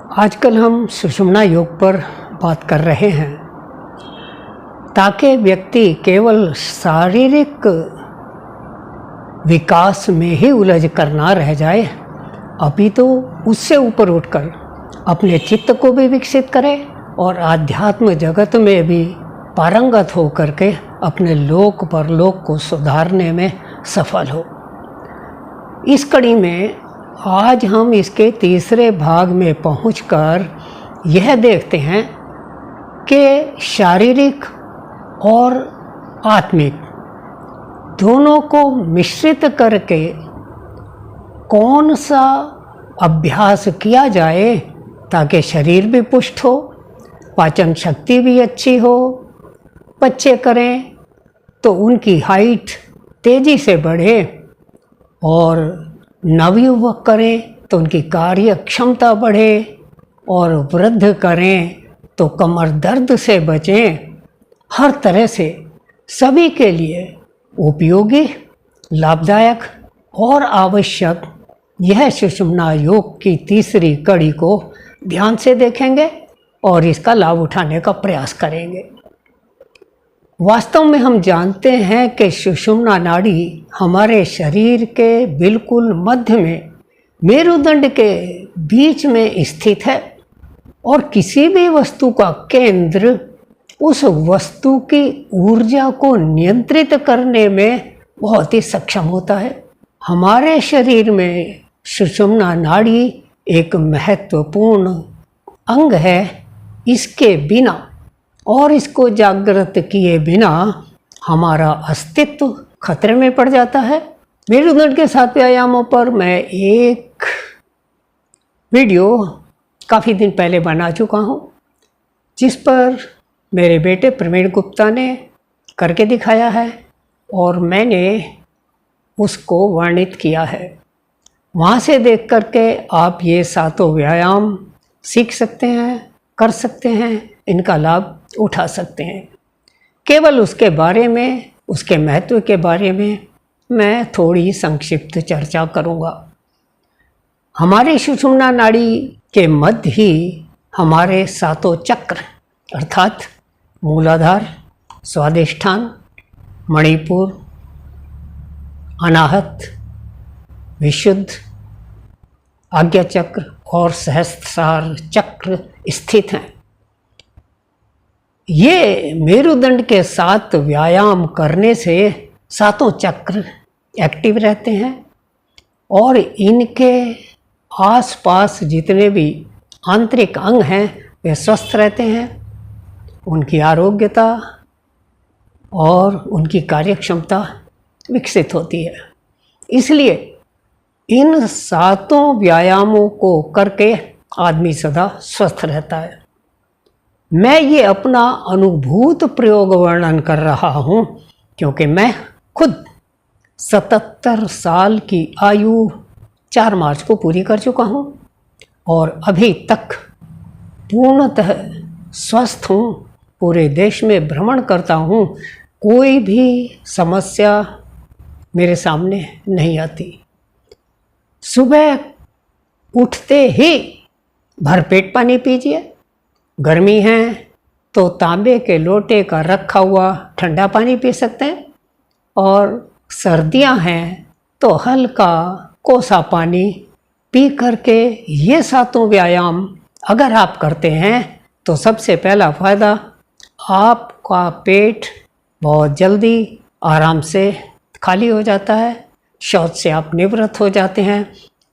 आजकल हम सुषुम्ना योग पर बात कर रहे हैं ताकि व्यक्ति केवल शारीरिक विकास में ही उलझ कर ना रह जाए, अभी तो उससे ऊपर उठकर अपने चित्त को भी विकसित करे और आध्यात्म जगत में भी पारंगत हो करके अपने लोक परलोक को सुधारने में सफल हो। इस कड़ी में आज हम इसके तीसरे भाग में पहुंचकर यह देखते हैं कि शारीरिक और आत्मिक दोनों को मिश्रित करके कौन सा अभ्यास किया जाए ताकि शरीर भी पुष्ट हो, पाचन शक्ति भी अच्छी हो। बच्चे करें तो उनकी हाइट तेज़ी से बढ़े और नवयुवक करें तो उनकी कार्य क्षमता बढ़े और वृद्ध करें तो कमर दर्द से बचें। हर तरह से सभी के लिए उपयोगी, लाभदायक और आवश्यक यह सुषुम्ना योग की तीसरी कड़ी को ध्यान से देखेंगे और इसका लाभ उठाने का प्रयास करेंगे। वास्तव में हम जानते हैं कि सुषुम्ना नाड़ी हमारे शरीर के बिल्कुल मध्य में मेरुदंड के बीच में स्थित है और किसी भी वस्तु का केंद्र उस वस्तु की ऊर्जा को नियंत्रित करने में बहुत ही सक्षम होता है। हमारे शरीर में सुषुम्ना नाड़ी एक महत्वपूर्ण अंग है। इसके बिना और इसको जागृत किए बिना हमारा अस्तित्व खतरे में पड़ जाता है। मेरुदंड के 7 व्यायामों पर मैं एक वीडियो काफ़ी दिन पहले बना चुका हूँ, जिस पर मेरे बेटे प्रवीण गुप्ता ने करके दिखाया है और मैंने उसको वर्णित किया है। वहाँ से देख करके आप ये 7 व्यायाम सीख सकते हैं, कर सकते हैं, इनका लाभ उठा सकते हैं। केवल उसके बारे में, उसके महत्व के बारे में मैं थोड़ी संक्षिप्त चर्चा करूँगा। हमारी सुषुम्ना नाड़ी के मध्य ही हमारे 7 चक्र अर्थात मूलाधार, स्वादिष्ठान, मणिपुर, अनाहत, विशुद्ध, आज्ञा चक्र और सहस्त्रार चक्र स्थित हैं। ये मेरुदंड के 7 व्यायाम करने से 7 चक्र एक्टिव रहते हैं और इनके आसपास जितने भी आंतरिक अंग हैं वे स्वस्थ रहते हैं। उनकी आरोग्यता और उनकी कार्यक्षमता विकसित होती है। इसलिए इन 7 व्यायामों को करके आदमी सदा स्वस्थ रहता है। मैं ये अपना अनुभूत प्रयोग वर्णन कर रहा हूँ क्योंकि मैं खुद 77 साल की आयु 4 मार्च को पूरी कर चुका हूँ और अभी तक पूर्णतः स्वस्थ हूँ। पूरे देश में भ्रमण करता हूँ, कोई भी समस्या मेरे सामने नहीं आती। सुबह उठते ही भरपेट पानी पीजिए। गर्मी है तो तांबे के लोटे का रखा हुआ ठंडा पानी पी सकते हैं और सर्दियां हैं तो हल्का कोसा पानी पी करके ये 7 व्यायाम अगर आप करते हैं तो सबसे पहला फ़ायदा, आपका पेट बहुत जल्दी आराम से खाली हो जाता है, शौच से आप निवृत्त हो जाते हैं,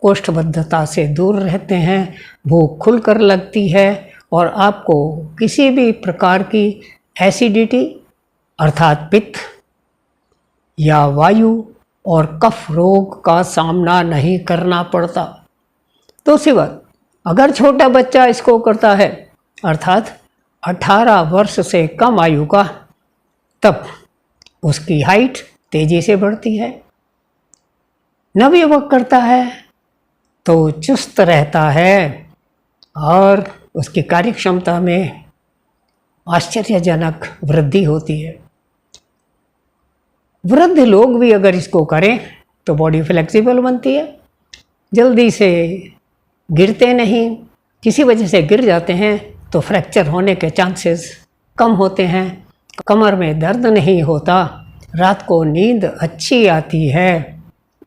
कोष्ठबद्धता से दूर रहते हैं, भूख खुलकर लगती है और आपको किसी भी प्रकार की एसिडिटी अर्थात पित्त या वायु और कफ रोग का सामना नहीं करना पड़ता। दूसरी बात, अगर छोटा बच्चा इसको करता है अर्थात 18 वर्ष से कम आयु का, तब उसकी हाइट तेज़ी से बढ़ती है। नवयुवक करता है तो चुस्त रहता है और उसकी कार्यक्षमता में आश्चर्यजनक वृद्धि होती है। वृद्ध लोग भी अगर इसको करें तो बॉडी फ्लेक्सिबल बनती है, जल्दी से गिरते नहीं, किसी वजह से गिर जाते हैं तो फ्रैक्चर होने के चांसेस कम होते हैं, कमर में दर्द नहीं होता, रात को नींद अच्छी आती है,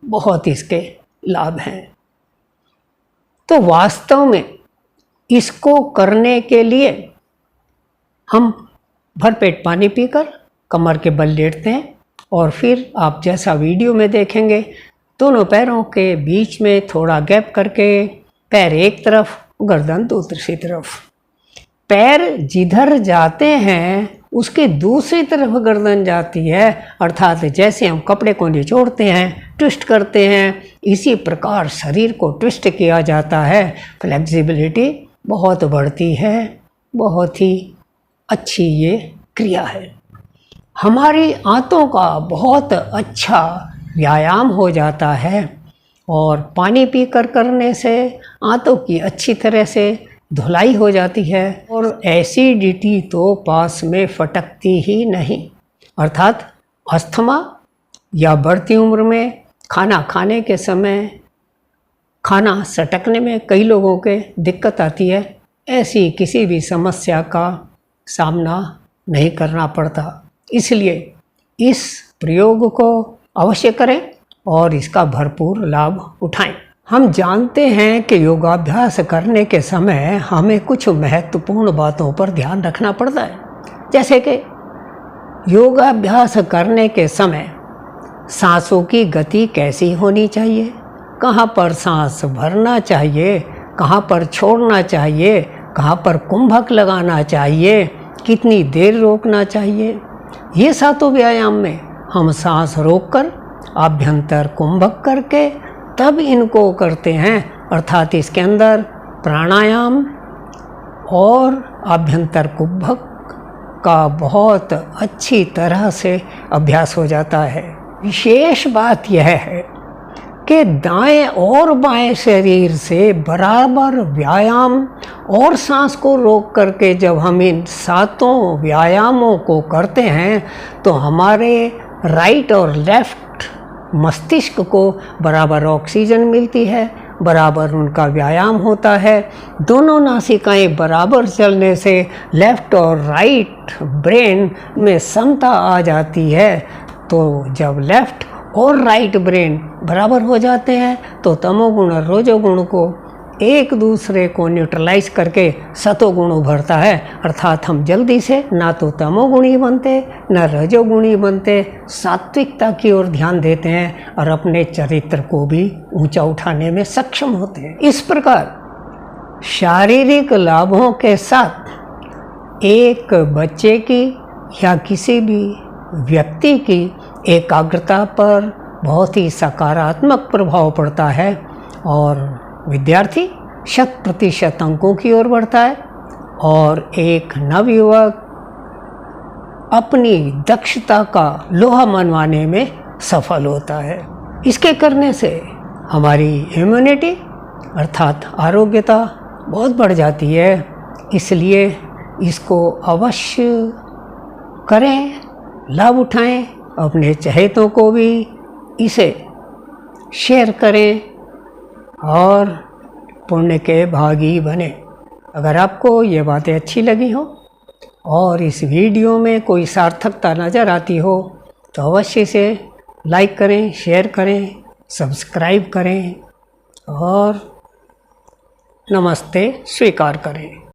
बहुत इसके लाभ हैं। तो वास्तव में इसको करने के लिए हम भरपेट पानी पीकर कमर के बल लेटते हैं और फिर आप जैसा वीडियो में देखेंगे दोनों पैरों के बीच में थोड़ा गैप करके पैर एक तरफ, गर्दन दूसरी तरफ, पैर जिधर जाते हैं उसके दूसरी तरफ गर्दन जाती है, अर्थात जैसे हम कपड़े को निचोड़ते हैं, ट्विस्ट करते हैं, इसी प्रकार शरीर को ट्विस्ट किया जाता है। फ्लेक्सिबिलिटी बहुत बढ़ती है, बहुत ही अच्छी ये क्रिया है। हमारी आंतों का बहुत अच्छा व्यायाम हो जाता है और पानी पीकर करने से आंतों की अच्छी तरह से धुलाई हो जाती है और एसिडिटी तो पास में फटकती ही नहीं, अर्थात अस्थमा या बढ़ती उम्र में खाना खाने के समय खाना सटकने में कई लोगों के दिक्कत आती है, ऐसी किसी भी समस्या का सामना नहीं करना पड़ता। इसलिए इस प्रयोग को अवश्य करें और इसका भरपूर लाभ उठाएं। हम जानते हैं कि योगाभ्यास करने के समय हमें कुछ महत्वपूर्ण बातों पर ध्यान रखना पड़ता है, जैसे कि योगाभ्यास करने के समय सांसों की गति कैसी होनी चाहिए, कहाँ पर सांस भरना चाहिए, कहाँ पर छोड़ना चाहिए, कहाँ पर कुंभक लगाना चाहिए, कितनी देर रोकना चाहिए। ये सातों व्यायाम में हम सांस रोककर आभ्यंतर कुंभक करके तब इनको करते हैं, अर्थात इसके अंदर प्राणायाम और आभ्यंतर कुंभक का बहुत अच्छी तरह से अभ्यास हो जाता है। विशेष बात यह है कि दाएं और बाएं शरीर से बराबर व्यायाम और सांस को रोक करके जब हम इन सातों व्यायामों को करते हैं तो हमारे राइट और लेफ्ट मस्तिष्क को बराबर ऑक्सीजन मिलती है, बराबर उनका व्यायाम होता है। दोनों नासिकाएं बराबर चलने से लेफ्ट और राइट ब्रेन में समता आ जाती है। तो जब लेफ्ट और राइट ब्रेन बराबर हो जाते हैं तो तमोगुण और रजोगुण को एक दूसरे को न्यूट्रलाइज करके सतोगुण उभरता है, अर्थात हम जल्दी से ना तो तमोगुणी बनते न रजोगुणी बनते, सात्विकता की ओर ध्यान देते हैं और अपने चरित्र को भी ऊंचा उठाने में सक्षम होते हैं। इस प्रकार शारीरिक लाभों के साथ एक बच्चे की या किसी भी व्यक्ति की एकाग्रता पर बहुत ही सकारात्मक प्रभाव पड़ता है और विद्यार्थी 100% अंकों की ओर बढ़ता है और एक नवयुवक अपनी दक्षता का लोहा मनवाने में सफल होता है। इसके करने से हमारी इम्यूनिटी अर्थात आरोग्यता बहुत बढ़ जाती है। इसलिए इसको अवश्य करें, लाभ उठाएं, अपने चहेतों को भी इसे शेयर करें और पुण्य के भागी बने। अगर आपको ये बातें अच्छी लगी हो और इस वीडियो में कोई सार्थकता नज़र आती हो तो अवश्य से लाइक करें, शेयर करें, सब्सक्राइब करें और नमस्ते स्वीकार करें।